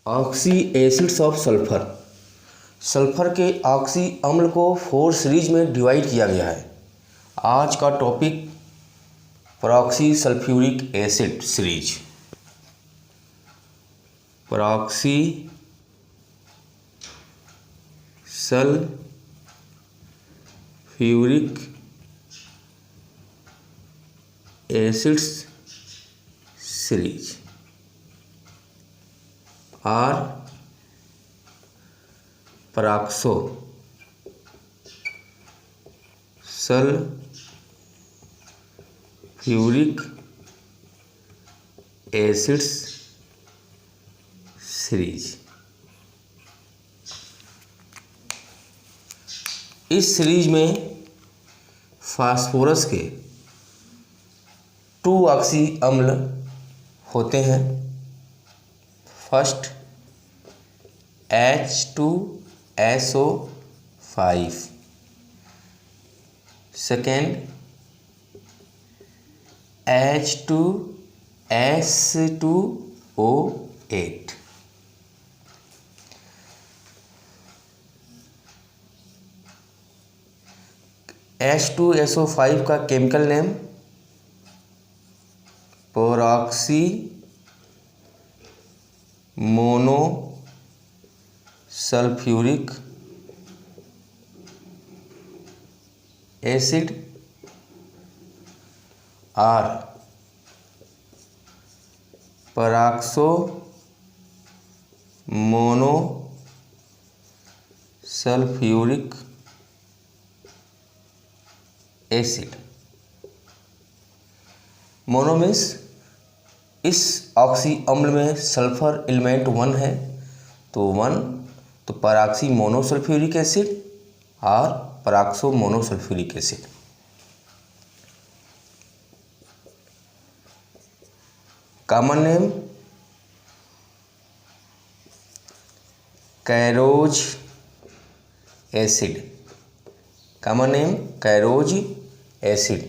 Oxy acids of sulphur. Sulphur के oxy अम्ल को 4 सीरीज में डिवाइड किया गया है। आज का topic परऑक्सी sulphuric acid series. परऑक्सी sulphuric acids series और परऑक्सो सल्फ्यूरिक एसिड्स सीरीज। इस सीरीज में फास्फोरस के 2 ऑक्सी अम्ल होते हैं। First H2SO5, second H2S2O8। H2SO5 का chemical name peroxy mono sulphuric acid और peroxo mono sulphuric acid. Mono means इस ऑक्सी अम्ल में सल्फर एलिमेंट 1 है, तो 1 तो परऑक्सी मोनोसल्फ्यूरिक एसिड और peroxo monosulphuric acid. Common name Caro's acid. Common name Caro's acid,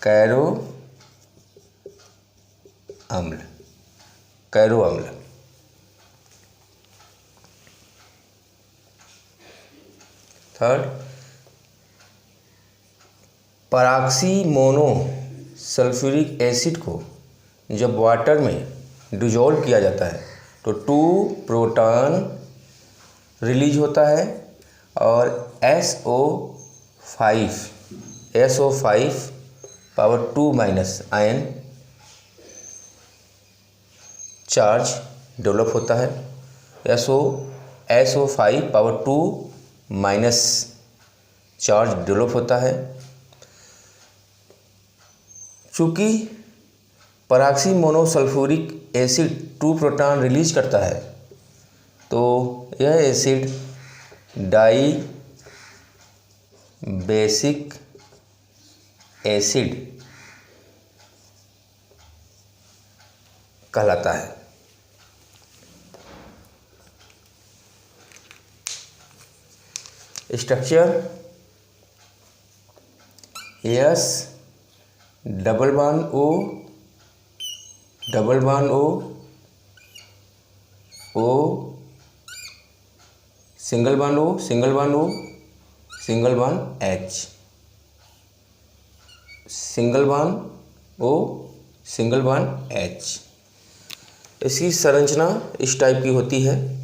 Caro अम्ल, कैरो अम्ल। Third peroxy mono sulphuric acid को जब वाटर में डिजोल्व किया जाता है तो 2 प्रोटॉन रिलीज होता है और SO5 power 2 minus ion charge develop होता है। SO5 power 2 minus charge develop होता है। चूँकि परऑक्सी मोनोसल्फ्यूरिक एसिड 2 प्रोटॉन रिलीज करता है तो यह एसिड डाई बेसिक एसिड कहलाता है। Structure S double bond O double bond O single bond O single bond O single bond H single bond O single bond H। इसकी संरचना इस type की होती है।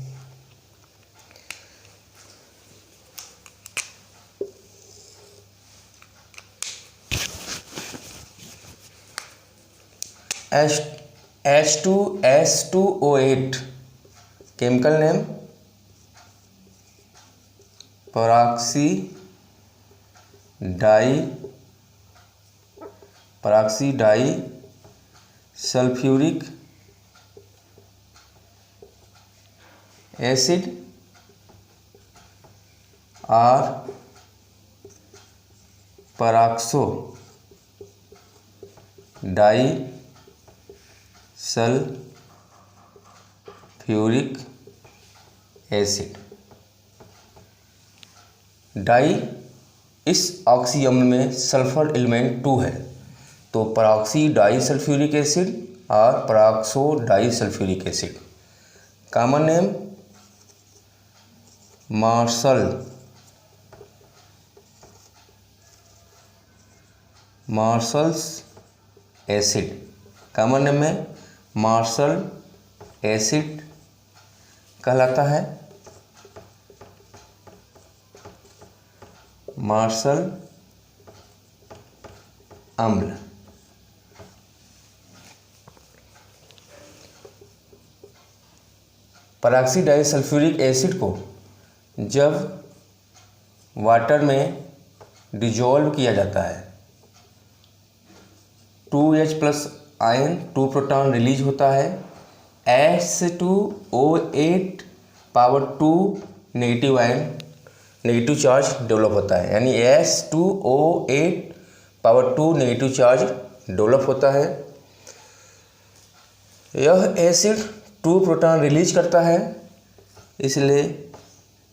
H2S2O8 chemical name peroxy di sulphuric acid और peroxo di sulphuric acid. Di इस oxy अम्ल में सल्फर एलिमेंट 2 है, तो परऑक्सी डाई सल्फ्यूरिक एसिड और peroxo disulphuric acid. Common name Marshall's acid. Common name में मार्शल एसिड कहलाता है। मार्शल अम्ल। पराक्सी डाइसल्फ्यूरिक एसिड को जब वाटर में डिजोल्व किया जाता है 2H+ आयन 2 प्रोटॉन रिलीज होता है। H2O8 power 2 negative ion negative charge develop होता है, यानी H2O8 power 2 negative charge develop होता है। यह एसिड 2 प्रोटॉन रिलीज करता है, इसलिए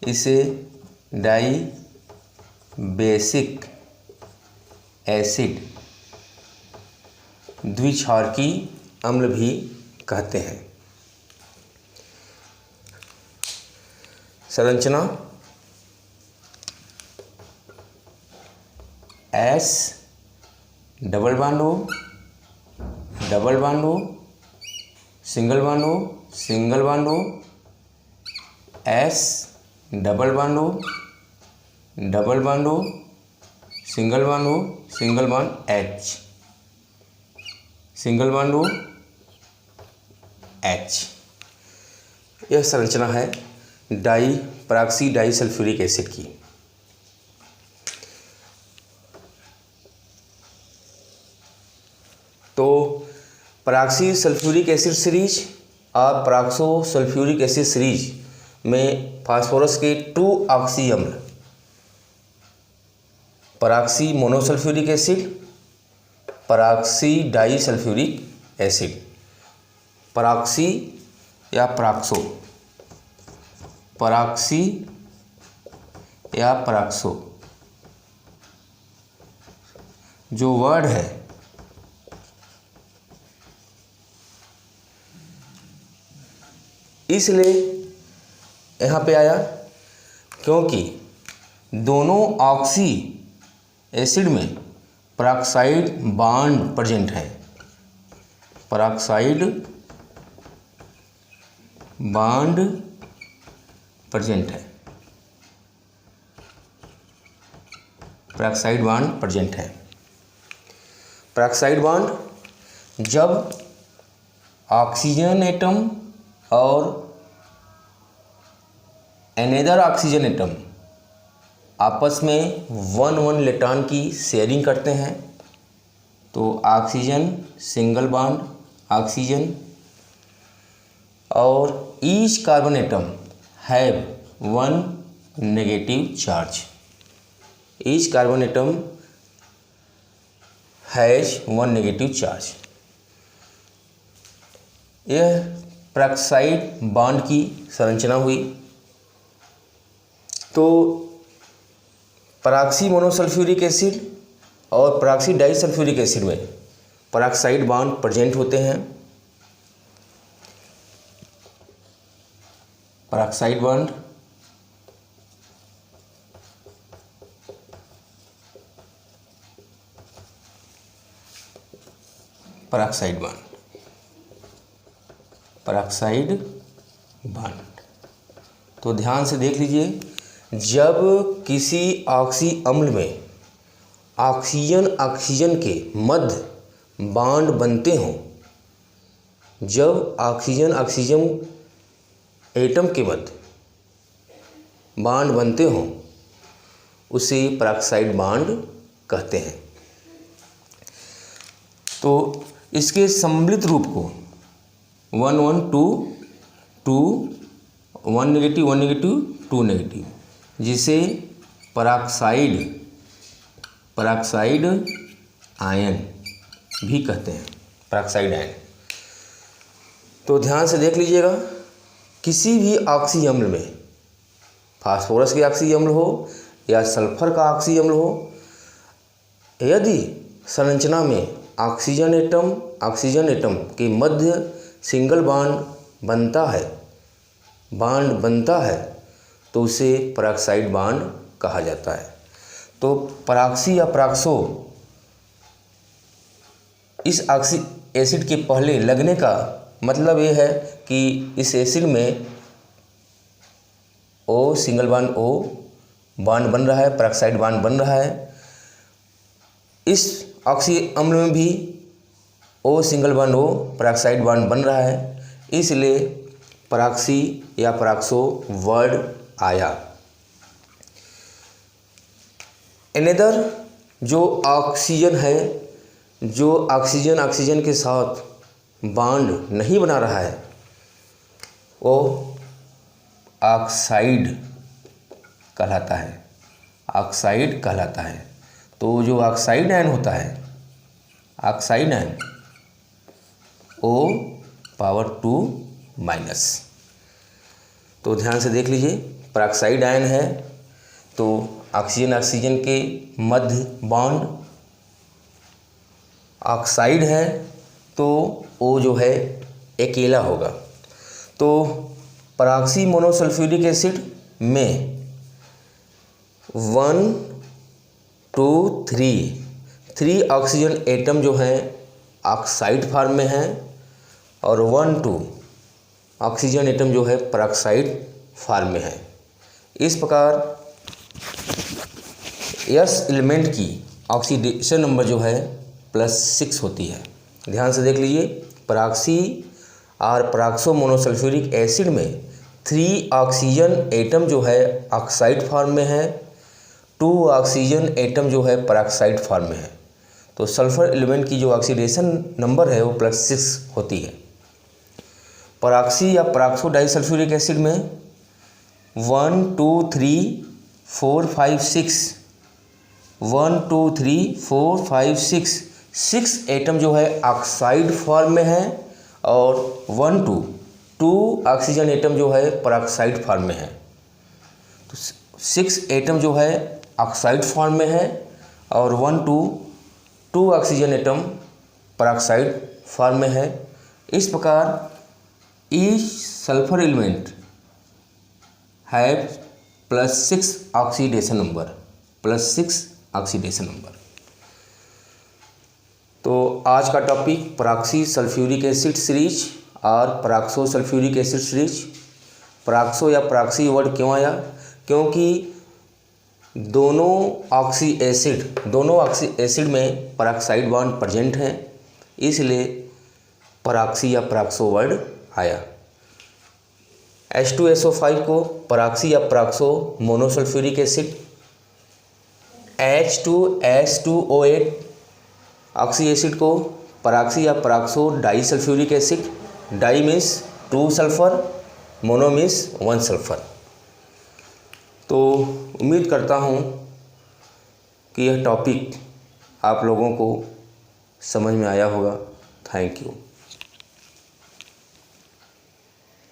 इसे डाई बेसिक एसिड द्विक्षारकी अम्ल भी कहते हैं। संरचना S double bond O double bond O single bond O single bond O S double bond O double bond O single bond O single bond H single bond O H। यह संरचना है पराक्सी disulphuric acid की। तो पराक्सी sulphuric acid series और पराक्सो sulphuric acid series में phosphorus के 2 oxy अम्ल पराक्सी monosulfuric acid, पराक्सी disulphuric acid. पराक्सी या पराक्सो, पराक्सी या पराक्सो जो वर्ड है इसलिए यहाँ पे आया क्योंकि दोनों ऑक्सी एसिड में पराक्साइड बॉन्ड प्रेजेंट है। पराक्साइड बॉन्ड प्रेजेंट है, पराक्साइड बॉन्ड प्रेजेंट है। पराक्साइड बॉन्ड जब ऑक्सीजन एटम और अनदर ऑक्सीजन एटम आपस में 1 इलेक्ट्रॉन की शेयरिंग करते हैं तो ऑक्सीजन सिंगल बॉन्ड ऑक्सीजन और each carbon atom have 1 negative charge. Each carbon atom has 1 negative charge. यह पराक्साइड बॉन्ड की संरचना हुई। तो पराक्सी मोनोसल्फ्यूरिक एसिड और पराक्सी डाइसल्फ्यूरिक एसिड में पराक्साइड बॉन्ड प्रेजेंट होते हैं। Peroxide bond peroxide bond peroxide bond. तो ध्यान से देख लीजिए, जब किसी ऑक्सी अम्ल में ऑक्सीजन के मध्य बॉन्ड बनते हों, जब ऑक्सीजन एटम के मध्य बॉन्ड बनते हों उसे पराक्साइड बॉन्ड कहते हैं। तो इसके सम्मिलित रूप को 1 1 2 2 1 नेगेटिव 1 नेगेटिव 2 नेगेटिव, जिसे पराक्साइड आयन भी कहते हैं। Peroxide ion. तो ध्यान से देख लीजिएगा, किसी भी ऑक्सी अम्ल में फास्फोरस के ऑक्सी अम्ल हो या सल्फर का ऑक्सी अम्ल हो, यदि संरचना में ऑक्सीजन एटम ऑक्सीजन एटम के मध्य सिंगल बॉन्ड बनता है तो उसे पेरोक्साइड बॉन्ड कहा जाता है। तो पराक्सी या पराक्सो इस ऑक्सी एसिड के पहले लगने का मतलब ये है कि इस एसिड में O single bond O bond बन रहा है, पेरोक्साइड बॉन्ड बन रहा है। इस ऑक्सी अम्ल में भी O single bond O peroxide bond बन रहा है, इसलिए पराक्सी या पराक्सो वर्ड आया। अनदर जो ऑक्सीजन है, जो ऑक्सीजन के साथ बॉन्ड नहीं बना रहा है वो ऑक्साइड कहलाता है। तो जो ऑक्साइड आयन होता है, ऑक्साइड आयन O⁻²। तो ध्यान से देख लीजिए, पेरोक्साइड आयन है तो ऑक्सीजन के मध्य बॉन्ड, ऑक्साइड है तो O जो है अकेला होगा। तो पराक्सी मोनोसल्फ्यूरिक एसिड में 1 2 3 ऑक्सीजन एटम जो हैं ऑक्साइड फॉर्म में हैं और 1 2 ऑक्सीजन एटम जो है पेरोक्साइड फॉर्म में है। इस प्रकार यस एलिमेंट की ऑक्सीडेशन नंबर जो है +6 होती है। ध्यान से देख लीजिए, पराक्सी और पराक्सो मोनोसल्फ्यूरिक एसिड में 3 ऑक्सीजन एटम जो है ऑक्साइड फॉर्म में है, 2 ऑक्सीजन एटम जो है पेरोक्साइड फॉर्म में है। तो सल्फर एलिमेंट की जो ऑक्सीडेशन नंबर है वो +6 होती है। पराक्सी या पराक्सो डाइसल्फ्यूरिक एसिड में 1 2 3 4 5 6 1 2 3 4 5 6 एटम जो है ऑक्साइड फॉर्म में है और 1 2 ऑक्सीजन एटम जो है पेरोक्साइड फॉर्म में है। तो 6 एटम जो है ऑक्साइड फॉर्म में है और 1 2 ऑक्सीजन एटम पेरोक्साइड फॉर्म में है। इस प्रकार each sulphur element have +6 oxidation number. तो आज का टॉपिक पराक्सी सल्फ्यूरिक एसिड सीरीज और पराक्सो सल्फ्यूरिक एसिड सीरीज। पराक्सो या पराक्सी वर्ड क्यों आया? क्योंकि दोनों ऑक्सी एसिड में पेरोक्साइड बॉन्ड प्रेजेंट हैं, इसलिए पराक्सी या पराक्सो वर्ड आया। H2SO5 को पराक्सी या peroxo monosulphuric acid, H2S2O8 oxy acid को पराक्सी या peroxo disulphuric acid. Di means 2 sulphur, mono means 1 sulphur. तो उम्मीद करता हूँ कि यह टॉपिक आप लोगों को समझ में आया होगा। Thank you.